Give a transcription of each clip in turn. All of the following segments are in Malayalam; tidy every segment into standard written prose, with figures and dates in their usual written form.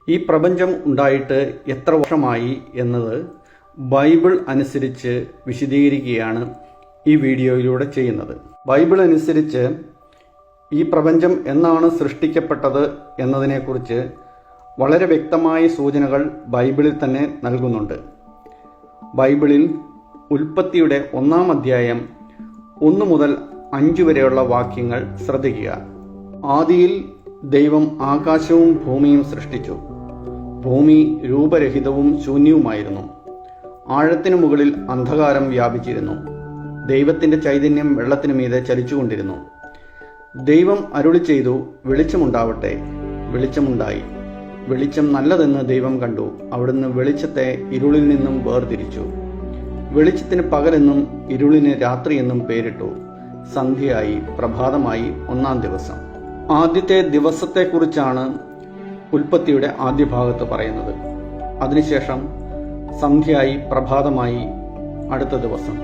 ഈ പ്രപഞ്ചം ഉണ്ടായിട്ട് എത്ര വർഷമായി എന്നത് ബൈബിൾ അനുസരിച്ച് വിശദീകരിക്കുകയാണ് ഈ വീഡിയോയിലൂടെ ചെയ്യുന്നത്. ബൈബിൾ അനുസരിച്ച് ഈ പ്രപഞ്ചം എന്നാണ് സൃഷ്ടിക്കപ്പെട്ടത് എന്നതിനെക്കുറിച്ച് വളരെ വ്യക്തമായ സൂചനകൾ ബൈബിളിൽ തന്നെ നൽകുന്നുണ്ട്. ബൈബിളിൽ ഉൽപ്പത്തിയുടെ 1-ാം അധ്യായം 1 മുതൽ 5 വരെയുള്ള വാക്യങ്ങൾ ശ്രദ്ധിക്കുക. ആദിയിൽ ദൈവം ആകാശവും ഭൂമിയും സൃഷ്ടിച്ചു. ഭൂമി രൂപരഹിതവും ശൂന്യവുമായിരുന്നു. ആഴത്തിനു മുകളിൽ അന്ധകാരം വ്യാപിച്ചിരുന്നു. ദൈവത്തിന്റെ ചൈതന്യം വെള്ളത്തിനു മീതെ ചലിച്ചുകൊണ്ടിരുന്നു. ദൈവം അരുളി ചെയ്തു, വെളിച്ചമുണ്ടാവട്ടെ. വെളിച്ചമുണ്ടായി. വെളിച്ചം നല്ലതെന്ന് ദൈവം കണ്ടു. അവിടുന്ന് വെളിച്ചത്തെ ഇരുളിൽ നിന്നും വേർതിരിച്ചു. വെളിച്ചത്തിന് പകലെന്നും ഇരുളിന് രാത്രിയെന്നും പേരിട്ടു. സന്ധ്യയായി, പ്രഭാതമായി 1-ാം ദിവസം. ആദ്യത്തെ ദിവസത്തെക്കുറിച്ചാണ് ഉൽപ്പത്തിയുടെ ആദ്യ ഭാഗത്ത് പറയുന്നത്. അതിനുശേഷം സന്ധ്യയായി, പ്രഭാതമായി അടുത്ത ദിവസം,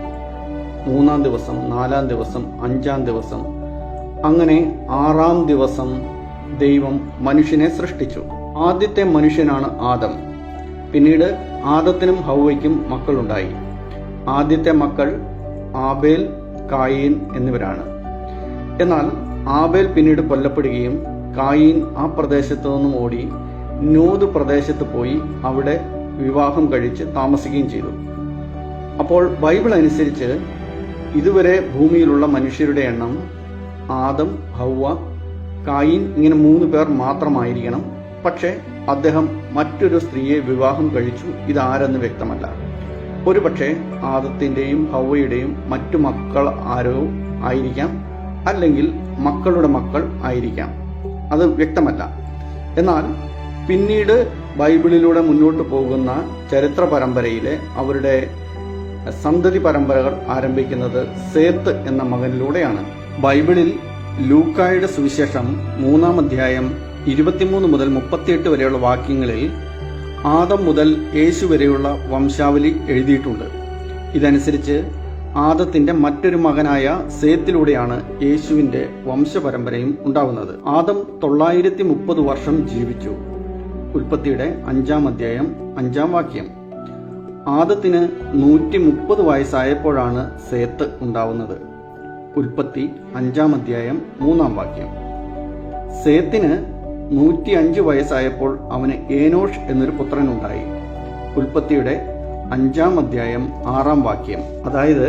3-ാം ദിവസം, 4-ാം ദിവസം, 5-ാം ദിവസം, അങ്ങനെ 6-ാം ദിവസം ദൈവം മനുഷ്യനെ സൃഷ്ടിച്ചു. ആദ്യത്തെ മനുഷ്യനാണ് ആദം. പിന്നീട് ആദത്തിനും ഹൗവയ്ക്കും മക്കളുണ്ടായി. ആദ്യത്തെ മക്കൾ ആബേൽ, കായീൻ എന്നിവരാണ്. എന്നാൽ ആബേൽ പിന്നീട് കൊല്ലപ്പെടുകയും കായീൻ ആ പ്രദേശത്തു നിന്നും ഓടി നോദ് പ്രദേശത്ത് പോയി അവിടെ വിവാഹം കഴിച്ച് താമസിക്കുകയും ചെയ്തു. അപ്പോൾ ബൈബിൾ അനുസരിച്ച് ഇതുവരെ ഭൂമിയിലുള്ള മനുഷ്യരുടെ എണ്ണം ആദം, ഹൗവ, കായീൻ ഇങ്ങനെ 3 പേർ മാത്രമായിരിക്കണം. പക്ഷേ അദ്ദേഹം മറ്റൊരു സ്ത്രീയെ വിവാഹം കഴിച്ചു. ഇതാരെന്ന് വ്യക്തമല്ല. ഒരുപക്ഷെ ആദത്തിന്റെയും ഹൗവയുടെയും മറ്റു മക്കൾ ആരോ ആയിരിക്കാം, അല്ലെങ്കിൽ മക്കളുടെ മക്കൾ ആയിരിക്കാം. അത് വ്യക്തമല്ല. എന്നാൽ പിന്നീട് ബൈബിളിലൂടെ മുന്നോട്ട് പോകുന്ന ചരിത്ര പരമ്പരയിലെ അവരുടെ സന്തതി പരമ്പരകൾ ആരംഭിക്കുന്നത് സേത്ത് എന്ന മകനിലൂടെയാണ്. ബൈബിളിൽ ലൂക്കായുടെ സുവിശേഷം 3-ാം അധ്യായം 23 മുതൽ 38 വരെയുള്ള വാക്യങ്ങളിൽ ആദം മുതൽ യേശു വരെയുള്ള വംശാവലി എഴുതിയിട്ടുണ്ട്. ഇതനുസരിച്ച് ആദത്തിന്റെ മറ്റൊരു മകനായ സേത്തിലൂടെയാണ് യേശുവിന്റെ വംശപരമ്പരയും ഉണ്ടാകുന്നത്. ആദം 930 വർഷം ജീവിച്ചു. ഉൽപ്പത്തിയുടെ 5-ാം അധ്യായം 5-ാം വാക്യം. ആദത്തിന് 130 വയസ്സായപ്പോഴാണ് സേത്ത് ഉണ്ടാവുന്നത്. ഉൽപ്പത്തി 5-ാം അധ്യായം 3-ാം വാക്യം. സേത്തിന് 105 വയസ്സായപ്പോൾ അവന് ഏനോഷ് എന്നൊരു പുത്രനുണ്ടായി. ഉൽപ്പത്തിയുടെ 5-ാം അധ്യായം 6-ാം വാക്യം. അതായത്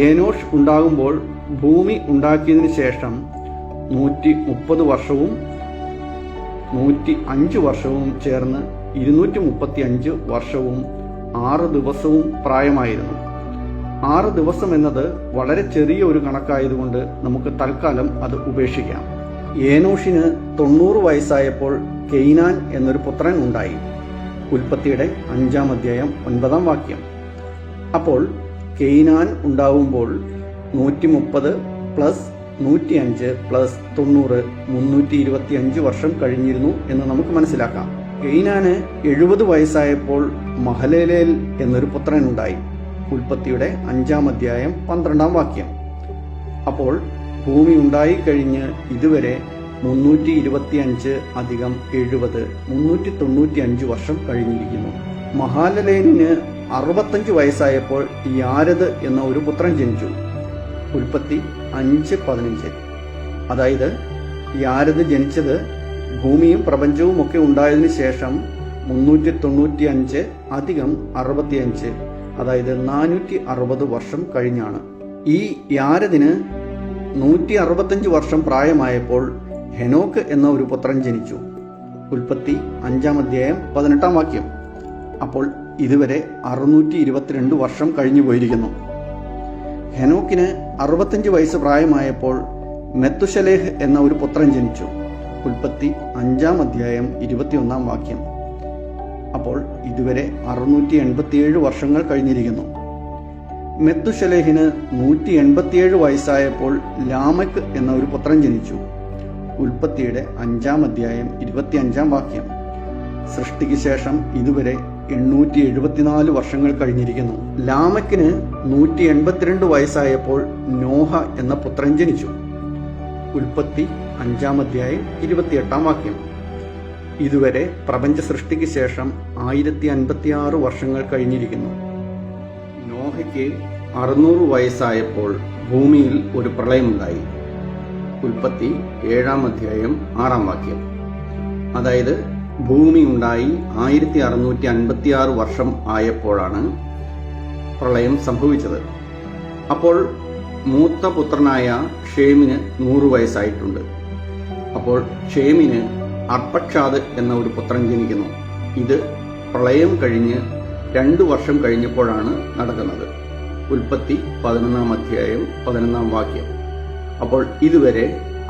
ഏനോഷ് ഉണ്ടാകുമ്പോൾ ഭൂമി ഉണ്ടാക്കിയതിനു ശേഷം 130 വർഷവും 105 വർഷവും ചേർന്ന് 235 വർഷവും 6 ദിവസവും പ്രായമായിരുന്നു. 6 ദിവസം എന്നത് വളരെ ചെറിയ ഒരു കണക്കായതുകൊണ്ട് നമുക്ക് തൽക്കാലം അത് ഉപേക്ഷിക്കാം. ഏനോഷിന് 90 വയസ്സായപ്പോൾ കെയ്നാൻ എന്നൊരു പുത്രൻ ഉണ്ടായി. ഉൽപ്പത്തിയുടെ 5-ാം അധ്യായം 9-ാം വാക്യം. അപ്പോൾ കെയ്നാൻ ഉണ്ടാവുമ്പോൾ 130 പ്ലസ് 105 പ്ലസ് 90 325 വർഷം കഴിഞ്ഞിരുന്നു എന്ന് നമുക്ക് മനസ്സിലാക്കാം. കെയ്നാന് 70 വയസ്സായപ്പോൾ മഹലേലേൽ എന്നൊരു പുത്രൻ ഉണ്ടായി. ഉൽപ്പത്തിയുടെ 5-ാം അധ്യായം 12-ാം വാക്യം. അപ്പോൾ ഭൂമി ഉണ്ടായി കഴിഞ്ഞ് ഇതുവരെ 325 അധികം 70 395 വർഷം കഴിഞ്ഞിരിക്കുന്നു. മഹാലലേലിന് 65 വയസ്സായപ്പോൾ യാരദ് എന്ന ഒരു പുത്രൻ ജനിച്ചു. ഉൽപ്പത്തി 5:15. അതായത് യാരദ് ജനിച്ചത് ഭൂമിയും പ്രപഞ്ചവും ഒക്കെ ഉണ്ടായതിനു ശേഷം 395 അധികം 65, അതായത് 460 വർഷം കഴിഞ്ഞാണ്. ഈ യാരദിന് 165 വർഷം പ്രായമായപ്പോൾ ഹെനോക്ക് എന്ന ഒരു പുത്രൻ ജനിച്ചു. ഉൽപ്പത്തി 5-ാം അധ്യായം 18-ാം വാക്യം. അപ്പോൾ ഇതുവരെ 622 വർഷം കഴിഞ്ഞു പോയിരിക്കുന്നു. ഹെനോക്കിന് 65 വയസ്സ് പ്രായമായപ്പോൾ മെത്തുശലേഹ് എന്ന ഒരു പുത്രൻ ജനിച്ചു. ഉൽപ്പത്തി 5-ാം അധ്യായം 21-ാം വാക്യം. അപ്പോൾ ഇതുവരെ 687 വർഷങ്ങൾ കഴിഞ്ഞിരിക്കുന്നു. മെത്തുശലേഹിന് 187 വയസ്സായപ്പോൾ ലാമക്ക് എന്ന ഒരു പുത്രൻ ജനിച്ചു. ഉൽപ്പത്തിയുടെ 5-ാം അധ്യായം 25-ാം വാക്യം. സൃഷ്ടിക്ക് ശേഷം ഇതുവരെ 874 വർഷങ്ങൾ കഴിഞ്ഞിരിക്കുന്നു. ലാമക്കിന് 182 വയസ്സായപ്പോൾ നോഹ എന്ന പുത്രൻ ജനിച്ചു. ഉൽപ്പത്തി 5-ാം അധ്യായം 28-ാം വാക്യം. ഇതുവരെ പ്രപഞ്ച സൃഷ്ടിക്ക് ശേഷം 1056 വർഷങ്ങൾ കഴിഞ്ഞിരിക്കുന്നു. നോഹയ്ക്ക് 600 വയസ്സായപ്പോൾ ഭൂമിയിൽ ഒരു പ്രളയമുണ്ടായി. ഉൽപ്പത്തി 7-ാം അധ്യായം 6-ാം വാക്യം. അതായത് ഭൂമി ഉണ്ടായി 1656 വർഷം ആയപ്പോഴാണ് പ്രളയം സംഭവിച്ചത്. അപ്പോൾ മൂത്ത പുത്രനായ ഷേമിന് 100 വയസ്സായിട്ടുണ്ട്. അപ്പോൾ ഷേമിന് അർപ്പക്ഷാദ് എന്ന ഒരു പുത്രൻ ജനിക്കുന്നു. ഇത് പ്രളയം കഴിഞ്ഞ് 2 വർഷം കഴിഞ്ഞപ്പോഴാണ് നടക്കുന്നത്. ഉൽപ്പത്തി 11-ാം അധ്യായം 11-ാം വാക്യം. അപ്പോൾ ഇതുവരെ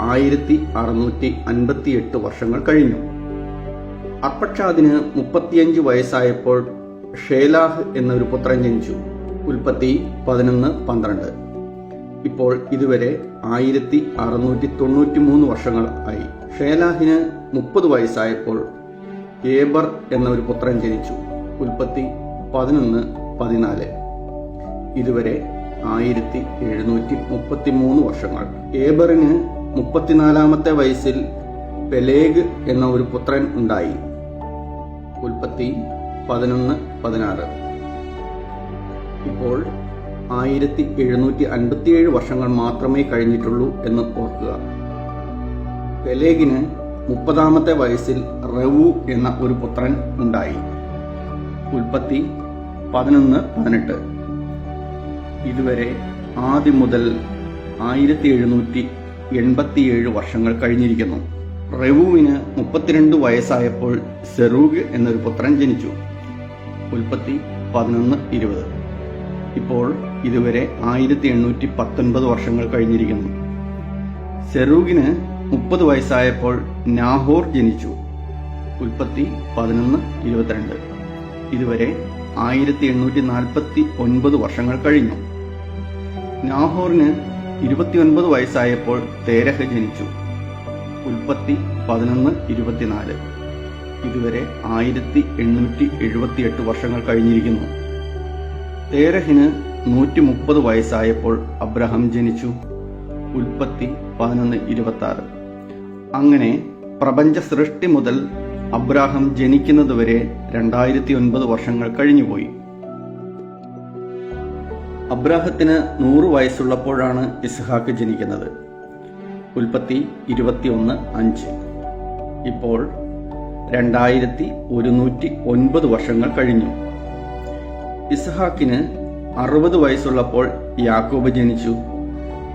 1658 വർഷങ്ങൾ കഴിഞ്ഞു. അർപ്പക്ഷാദിന് 35 വയസ്സായപ്പോൾ ഷേലാഹ് എന്നൊരു പുത്രൻ ജനിച്ചു. ഉൽപ്പത്തി 11-12. ഇപ്പോൾ ഇതുവരെ 1693 വർഷങ്ങൾ ആയി. ഷേലാഹിന് 30 വയസ്സായപ്പോൾ ഏബർ എന്നൊരു പുത്രൻ ജനിച്ചു. ഉൽപ്പത്തി 11-14. ഇതുവരെ 1733 വർഷങ്ങൾ. ഏബറിന് 34-ാമത്തെ വയസ്സിൽ പെലേഗ് എന്ന ഒരു പുത്രൻ ഉണ്ടായി. ഉൽപ്പത്തി 11-16. ഇപ്പോൾ 1757 വർഷങ്ങൾ മാത്രമേ കഴിഞ്ഞിട്ടുള്ളൂ എന്ന് ഓർക്കുക. പെലേഗിന് 30-ാമത്തെ വയസ്സിൽ റവു എന്ന ഒരു പുത്രൻ ഉണ്ടായി. ഉൽപ്പത്തി 11-18. ഇതുവരെ ആദ്യം മുതൽ 1787 വർഷങ്ങൾ കഴിഞ്ഞിരിക്കുന്നു. റെവുവിന് 32 വയസ്സായപ്പോൾ സെറൂഗ് എന്നൊരു പുത്രൻ ജനിച്ചു. ഉൽപ്പത്തി 11-20. ഇപ്പോൾ ഇതുവരെ 1819 വർഷങ്ങൾ കഴിഞ്ഞിരിക്കുന്നു. സെറൂഗിന് 30 വയസ്സായപ്പോൾ നാഹോർ ജനിച്ചു. ഉൽപ്പത്തി 11-22. ഇതുവരെ 1849 വർഷങ്ങൾ കഴിഞ്ഞു. നാഹോറിന് 29 വയസ്സായപ്പോൾ തേരഹ് ജനിച്ചു. ഉൽപ്പത്തി 11-24. ഇതുവരെ 1878 വർഷങ്ങൾ കഴിഞ്ഞിരിക്കുന്നു. തേരഹിന് 130 വയസ്സായപ്പോൾ അബ്രഹാം ജനിച്ചു. ഉൽപ്പത്തി 11-26. അങ്ങനെ പ്രപഞ്ച സൃഷ്ടി മുതൽ അബ്രാഹാം ജനിക്കുന്നതുവരെ 2009 വർഷങ്ങൾ കഴിഞ്ഞുപോയി. അബ്രാഹത്തിന് 100 വയസ്സുള്ളപ്പോഴാണ് ഇസ്ഹാക്ക് ജനിക്കുന്നത്. ഉൽപ്പത്തി 21-5. ഇപ്പോൾ 2109 വർഷങ്ങൾ കഴിഞ്ഞു. ഇസ്ഹാക്കിന് 60 വയസ്സുള്ളപ്പോൾ യാക്കോബ് ജനിച്ചു.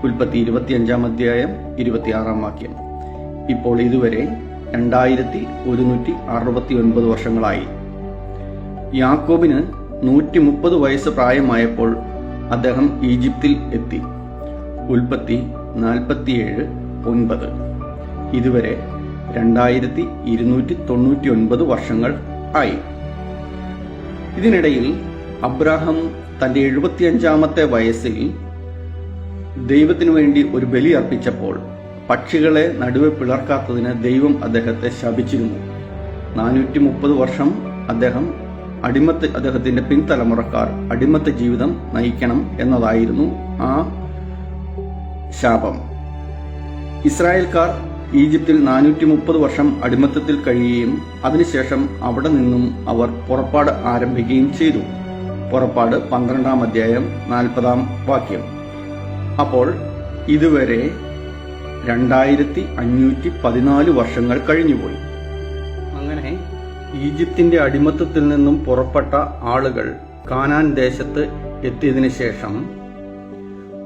ഉൽപ്പത്തി 25-ാം അധ്യായം 26-ാം വാക്യം. ഇപ്പോൾ ഇതുവരെ 2169 വർഷങ്ങളായി. യാക്കോബിന് 130 വയസ്സ് പ്രായമായപ്പോൾ അദ്ദേഹം ഈജിപ്തിൽ എത്തി. ഉൽപ്പത്തി 47-9. ഇതുവരെ 2299 വർഷങ്ങൾ ആയി. ഇതിനിടയിൽ അബ്രാഹാം തന്റെ 75-ാമത്തെ വയസ്സിൽ ദൈവത്തിനു വേണ്ടി ഒരു ബലി അർപ്പിച്ചപ്പോൾ പക്ഷികളെ നടുവെ പിളർക്കാത്തതിന് ദൈവം അദ്ദേഹത്തെ ശപിച്ചിരുന്നു. 430 വർഷം അദ്ദേഹത്തിന്റെ പിൻതലമുറക്കാർ അടിമത്ത ജീവിതം നയിക്കണം എന്നതായിരുന്നു ആ ശാപം. ഇസ്രായേൽക്കാർ ഈജിപ്തിൽ 430 വർഷം അടിമത്തത്തിൽ കഴിയുകയും അതിനുശേഷം അവിടെ നിന്നും അവർ പുറപ്പാട് ആരംഭിക്കുകയും ചെയ്തു. പുറപ്പാട് 12-ാം അധ്യായം 40-ാം വാക്യം. അപ്പോൾ ഇതുവരെ 2514 വർഷങ്ങൾ കഴിഞ്ഞുപോയി. അങ്ങനെ ഈജിപ്തിന്റെ അടിമത്തത്തിൽ നിന്നും പുറപ്പെട്ട ആളുകൾ കാനാൻ ദേശത്ത് എത്തിയതിനു ശേഷം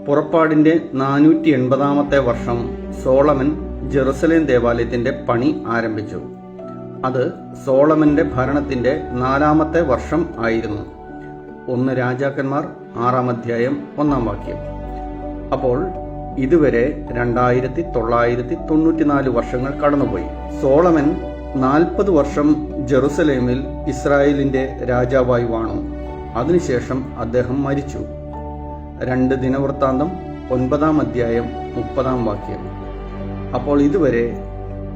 പുറപ്പാടിന്റെ 480-ാമത്തെ വർഷം സോളമൻ ജെറുസലേം ദേവാലയത്തിന്റെ പണി ആരംഭിച്ചു. അത് സോളമന്റെ ഭരണത്തിന്റെ 4-ാമത്തെ വർഷം ആയിരുന്നു. 1 രാജാക്കന്മാർ 6-ാം അധ്യായം 1-ാം വാക്യം. അപ്പോൾ ഇതുവരെ 2994 വർഷങ്ങൾ കടന്നുപോയി. സോളമൻ 40 വർഷം ജെറുസലേമിൽ ഇസ്രായേലിന്റെ രാജാവായി വാണു. അതിനുശേഷം അദ്ദേഹം മരിച്ചു. 2 ദിനവൃത്താന്തം 9-ാം അധ്യായം 30-ാം വാക്യം. അപ്പോൾ ഇതുവരെ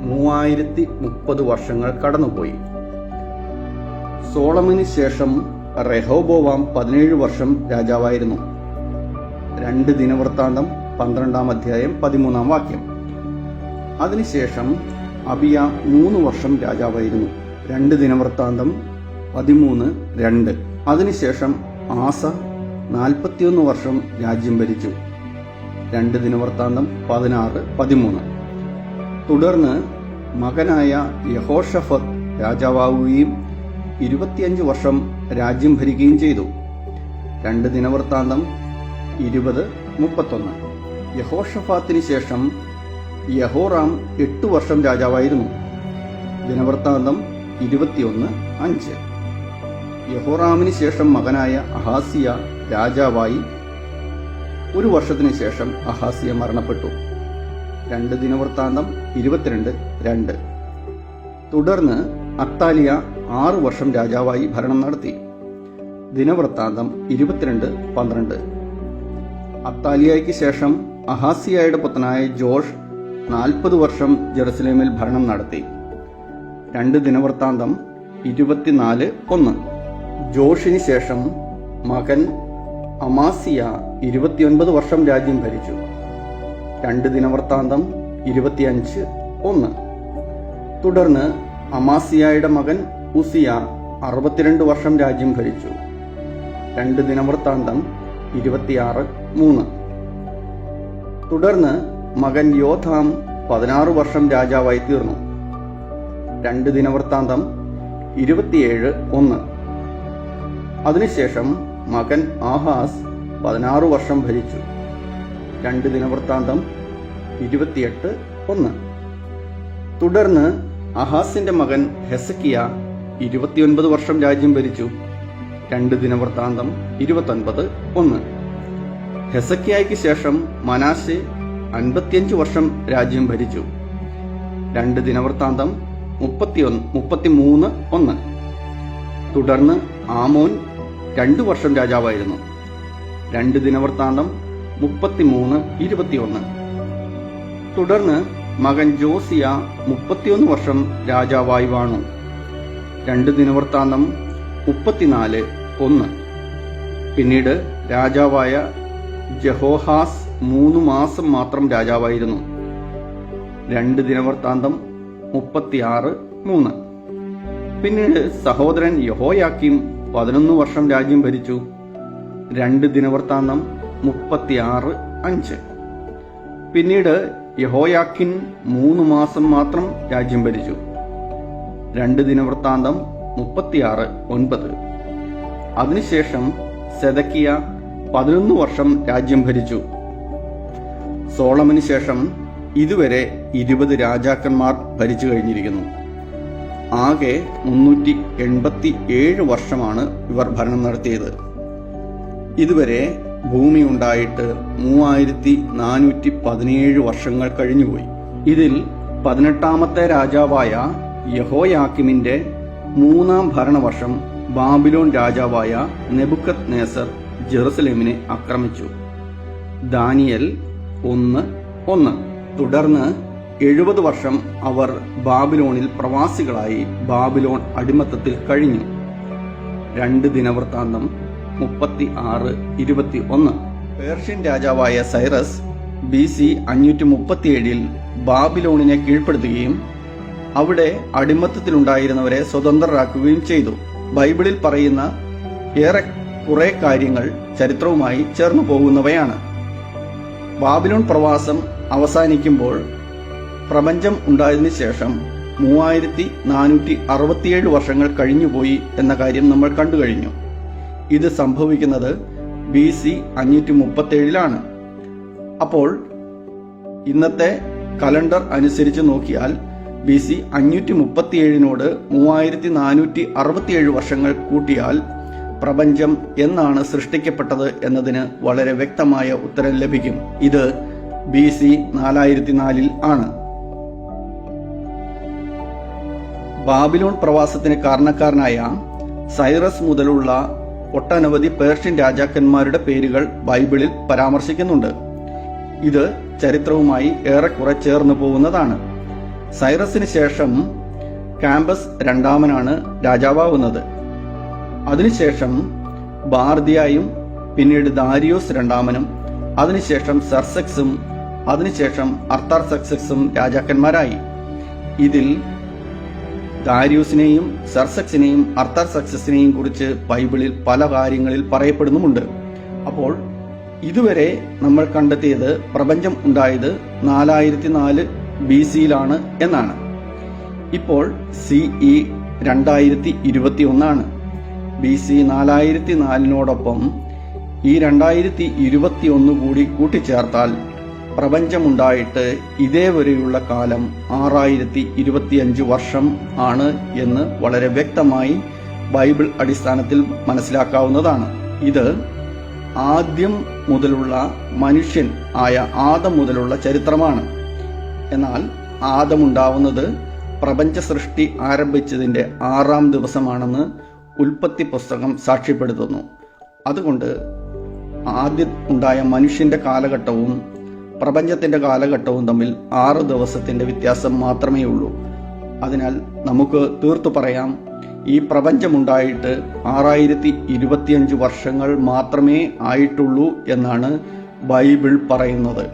3030 വർഷങ്ങൾ കടന്നുപോയി. സോളമന് ശേഷം റെഹോബോവാം 17 വർഷം രാജാവായിരുന്നു. 2 ദിനവൃത്താന്തം 12-ാം അധ്യായം 13-ാം വാക്യം. അതിനുശേഷം അബിയ 3 വർഷം രാജാവായിരുന്നു. 2 ദിനവൃത്താന്തം 13:2. അതിനുശേഷം ആസ 41 വർഷം രാജ്യം ഭരിച്ചു. 2 ദിനവൃത്താന്തം 16:13. തുടർന്ന് മകനായ യഹോഷഫത്ത് രാജാവാവുകയും 25 വർഷം രാജ്യം ഭരിക്കുകയും ചെയ്തു. 2 ദിനവൃത്താന്തം 20:31. യഹോഷഫാത്തിന് ശേഷം യഹോറാം 8 വർഷം രാജാവായിരുന്നു. ദിനവൃത്താന്തം 21:5. യഹോറാമിന് ശേഷം മകനായ അഹാസിയ രാജാവായി. 1 വർഷത്തിനു ശേഷം അഹാസിയ മരണപ്പെട്ടു. 2 ദിനവൃത്താന്തം 22:2. തുടർന്ന് അത്താലിയ 6 വർഷം രാജാവായി ഭരണം നടത്തി. ദിനവൃത്താന്തം 22:12. അത്താലിയയ്ക്ക് ശേഷം അഹാസിയയുടെ പുത്രനായ ജോഷ് 40 വർഷം ജെറുസലേമിൽ ഭരണം നടത്തി. 2 ദിനവൃത്താന്തം 24:1. ജോഷിന് ശേഷം മകൻ അമാസിയ 29 വർഷം രാജ്യം ഭരിച്ചു. 2 ദിനവൃത്താന്തം 25:1. തുടർന്ന് അമാസിയയുടെ മകൻ ഉസിയ 62 വർഷം രാജ്യം ഭരിച്ചു. 2 ദിനവൃത്താന്തം 26:3. തുടർന്ന് മകൻ യോഥാം 16 വർഷം രാജാവായി തീർന്നു. 2 ദിനവൃത്താന്തം 27:1. അതിനുശേഷം മകൻ ആഹാസ് 16 വർഷം ഭരിച്ചു. 2 ദിനവൃത്താന്തം 28:1. തുടർന്ന് അഹാസിന്റെ മകൻ ഹെസക്കിയ 29 വർഷം രാജ്യം ഭരിച്ചു. 2 ദിനവൃത്താന്തം 29:1. ഹെസക്കിയായ്ക്ക് ശേഷം മനാശെ 55 വർഷം രാജ്യം ഭരിച്ചു. 2 ദിനവൃത്താന്തം 33:1. തുടർന്ന് ആമോൻ 2 വർഷം രാജാവായിരുന്നു. 2 ദിനവൃത്താന്തം 33:21. തുടർന്ന് മകൻ ജോസിയ 31 വർഷം രാജാവായി വാണു. 2 ദിനവൃത്താന്തം 34:1. പിന്നീട് രാജാവായ ജഹോഹാസ് 3 മാസം മാത്രം രാജാവായിരുന്നു. 2 ദിനവൃത്താന്തം 36:3. പിന്നീട് സഹോദരൻ യഹോയാക്കീം 11 വർഷം രാജ്യം ഭരിച്ചു. 2 ദിനവൃത്താന്തം 36:5. പിന്നീട് യഹോയാക്കിൻ 3 മാസം മാത്രം രാജ്യം ഭരിച്ചു. 2 ദിനവൃത്താന്തം 36:9. അതിനുശേഷം സെദക്കിയ 11 വർഷം രാജ്യം ഭരിച്ചു. സോളമന് ശേഷം ഇതുവരെ 20 രാജാക്കന്മാർ ഭരിച്ചു കഴിഞ്ഞിരിക്കുന്നു. ആകെ 387 വർഷമാണ് ഇവർ ഭരണം നടത്തിയത്. ഇതുവരെ ഭൂമി ഉണ്ടായിട്ട് 3417 വർഷങ്ങൾ കഴിഞ്ഞുപോയി. ഇതിൽ 18ാമത്തെ രാജാവായ യഹോയാക്കിമിന്റെ 3ാം ഭരണവർഷം ബാബിലോൺ രാജാവായ നെബുക്കദ്നേസർ ജെറുസലേമിനെ ആക്രമിച്ചു. ദാനിയേൽ 1:1. തുടർന്ന് 70 വർഷം അവർ ബാബിലോണിൽ പ്രവാസികളായി ബാബിലോൺ അടിമത്തത്തിൽ കഴിഞ്ഞു. 2 ദിനവൃത്താന്തം 36:21. പേർഷ്യൻ രാജാവായ സൈറസ് BC 537 ബാബിലോണിനെ കീഴ്പ്പെടുത്തുകയും അവിടെ അടിമത്തത്തിലുണ്ടായിരുന്നവരെ സ്വതന്ത്രരാക്കുകയും ചെയ്തു. ബൈബിളിൽ പറയുന്ന കുറെ കാര്യങ്ങൾ ചരിത്രവുമായി ചേർന്നു പോകുന്നവയാണ്. ബാബിലോൺ പ്രവാസം അവസാനിക്കുമ്പോൾ പ്രപഞ്ചം ഉണ്ടായതിനു ശേഷം 3467 വർഷങ്ങൾ കഴിഞ്ഞുപോയി എന്ന കാര്യം നമ്മൾ കണ്ടു കഴിഞ്ഞു. ഇത് സംഭവിക്കുന്നത് BC 537 അപ്പോൾ ഇന്നത്തെ കലണ്ടർ അനുസരിച്ച് നോക്കിയാൽ BC 537 3467 വർഷങ്ങൾ കൂട്ടിയാൽ പ്രപഞ്ചം എന്നാണ് സൃഷ്ടിക്കപ്പെട്ടത് എന്നതിന് വളരെ വ്യക്തമായ ഉത്തരം ലഭിക്കും. ഇത് BC 4004 ആണ്. ബാബിലോൺ പ്രവാസത്തിന് കാരണക്കാരനായ സൈറസ് മുതലുള്ള ഒട്ടനവധി പേർഷ്യൻ രാജാക്കന്മാരുടെ പേരുകൾ ബൈബിളിൽ പരാമർശിക്കുന്നുണ്ട്. ഇത് ചരിത്രവുമായി ഏറെക്കുറെ ചേർന്നു പോകുന്നതാണ്. സൈറസിന് ശേഷം കാമ്പസ് രണ്ടാമനാണ് രാജാവാകുന്നത്. അതിനുശേഷം ബാർദിയായും പിന്നീട് ദാരിയോസ് രണ്ടാമനും അതിനുശേഷം സർസെക്സും അതിനുശേഷം അർത്താർസക്സസും രാജാക്കന്മാരായി. ഇതിൽ ദാരിയൂസിനെയും സെർസക്സിനെയും അർത്തസക്സസിനെയും കുറിച്ച് ബൈബിളിൽ പല കാര്യങ്ങളിൽ പറയപ്പെടുന്നുമുണ്ട്. അപ്പോൾ ഇതുവരെ നമ്മൾ കണ്ടെത്തിയത് പ്രപഞ്ചം ഉണ്ടായത് 4004 BC എന്നാണ്. ഇപ്പോൾ CE 2021 BC 4004 ഈ 2021 കൂടി കൂട്ടിച്ചേർത്താൽ പ്രപഞ്ചമുണ്ടായിട്ട് ഇതേവരെയുള്ള കാലം 6025 വർഷം ആണ് എന്ന് വളരെ വ്യക്തമായി ബൈബിൾ അടിസ്ഥാനത്തിൽ മനസ്സിലാക്കാവുന്നതാണ്. ഇത് ആദ്യം മുതലുള്ള മനുഷ്യൻ ആയ ആദം മുതലുള്ള ചരിത്രമാണ്. എന്നാൽ ആദമുണ്ടാവുന്നത് പ്രപഞ്ച സൃഷ്ടി ആരംഭിച്ചതിന്റെ 6-ാം ദിവസമാണെന്ന് ഉൽപ്പത്തി പുസ്തകം സാക്ഷ്യപ്പെടുത്തുന്നു. അതുകൊണ്ട് ആദ്യം ഉണ്ടായ മനുഷ്യന്റെ കാലഘട്ടവും പ്രപഞ്ചത്തിന്റെ കാലഘട്ടവും തമ്മിൽ 6 ദിവസത്തിന്റെ വ്യത്യാസം മാത്രമേ ഉള്ളൂ. അതിനാൽ നമുക്ക് തീർത്തു പറയാം, ഈ പ്രപഞ്ചമുണ്ടായിട്ട് 6025 വർഷങ്ങൾ മാത്രമേ ആയിട്ടുള്ളൂ എന്നാണ് ബൈബിൾ പറയുന്നത്.